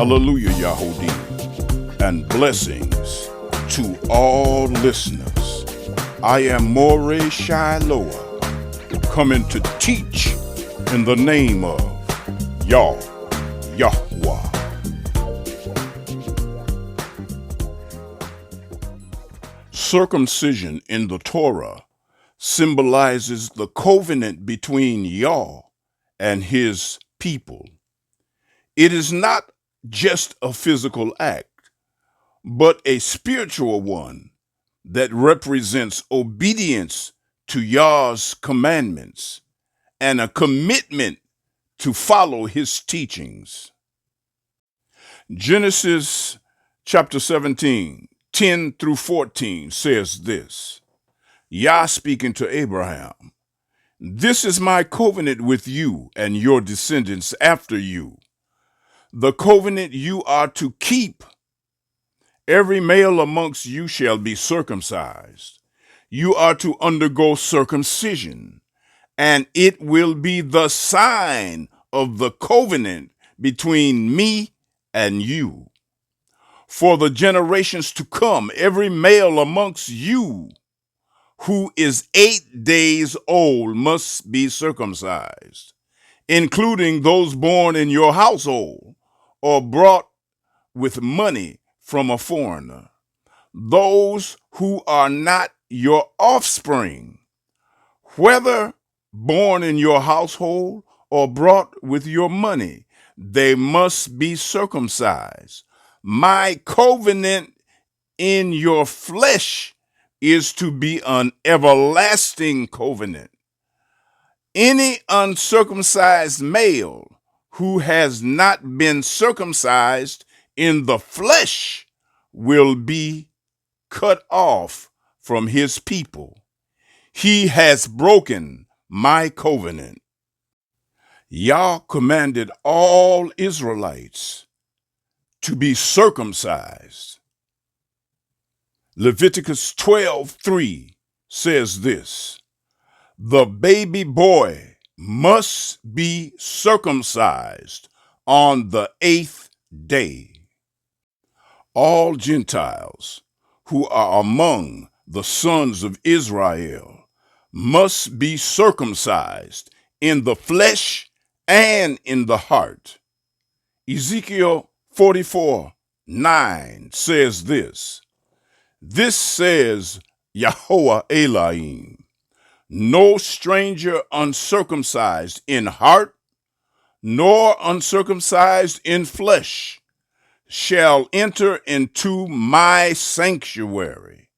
Hallelujah, Yahodee, and blessings to all listeners. I am Moreh Shyloah, coming to teach in the name of YAH. Circumcision in the Torah symbolizes the covenant between YAH and his people. It is not just a physical act, but a spiritual one that represents obedience to YAH's commandments and a commitment to follow his teachings. Genesis chapter 17, 10 through 14 says this: YAH speaking to Abraham, "This is my covenant with you and your descendants after you, the covenant you are to keep. Every male amongst you shall be circumcised. You are to undergo circumcision, and it will be the sign of the covenant between me and you. For the generations to come, every male amongst you who is 8 days old must be circumcised, including those born in your household or brought with money from a foreigner, those who are not your offspring, whether born in your household or brought with your money, they must be circumcised. My covenant in your flesh is to be an everlasting covenant. Any uncircumcised male who has not been circumcised in the flesh will be cut off from his people. He has broken my covenant." YAH commanded all Israelites to be circumcised. Leviticus 12:3 says this: "The baby boy must be circumcised on the 8th day. All Gentiles who are among the sons of Israel must be circumcised in the flesh and in the heart." Ezekiel 44:9 says this: "This says Yahweh Elohim, no stranger uncircumcised in heart, nor uncircumcised in flesh, shall enter into my sanctuary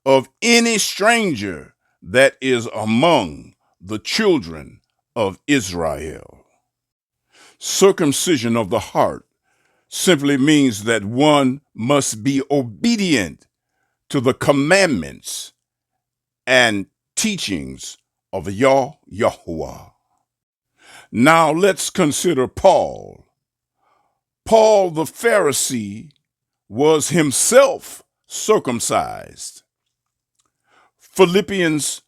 of any stranger that is among the children of Israel." Circumcision of the heart simply means that one must be obedient to the commandments and teachings of Yahweh. Now let's consider Paul. Paul the Pharisee was himself circumcised. Philippians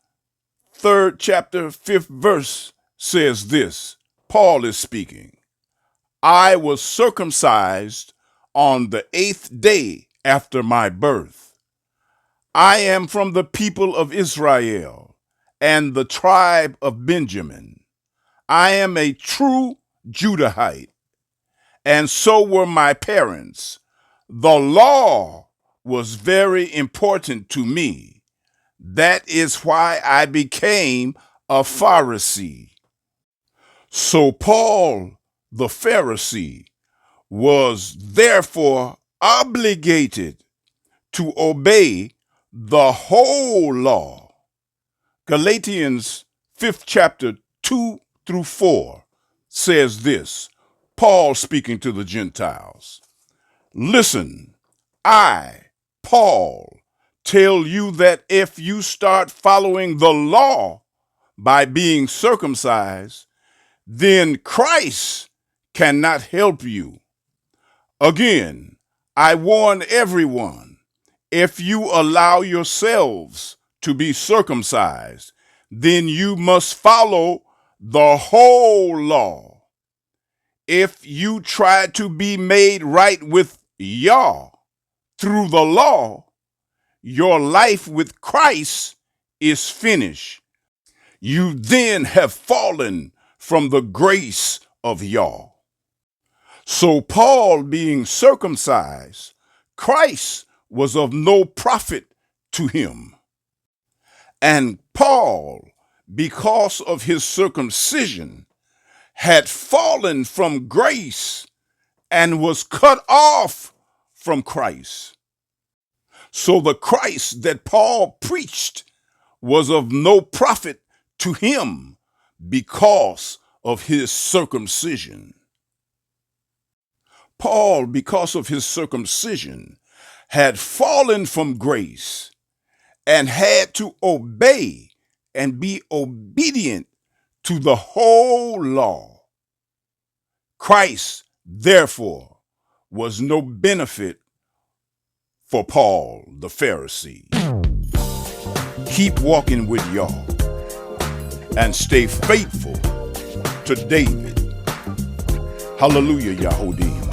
3rd chapter 5th verse says this. Paul is speaking: "I was circumcised on the 8th day after my birth. I am from the people of Israel and the tribe of Benjamin. I am a true Judahite, and so were my parents. The law was very important to me. That is why I became a Pharisee." So Paul the Pharisee was therefore obligated to obey the whole law. Galatians 5th chapter 2 through 4 says this, Paul speaking to the Gentiles: "Listen, I, Paul, tell you that if you start following the law by being circumcised, then Christ cannot help you. Again, I warn everyone, if you allow yourselves to be circumcised, then you must follow the whole law. if you try to be made right with YAH through the law, your life with Christ is finished. You then have fallen from the grace of YAH. So Paul being circumcised, Christ was of no profit to him. And Paul, because of his circumcision, had fallen from grace and was cut off from Christ. So the Christ that Paul preached was of no profit to him because of his circumcision. Paul, because of his circumcision, had fallen from grace and had to obey and be obedient to the whole law. Christ, therefore, was no benefit for Paul the Pharisee. Keep walking with YAH and stay faithful to David. Hallelujah, Yahudim.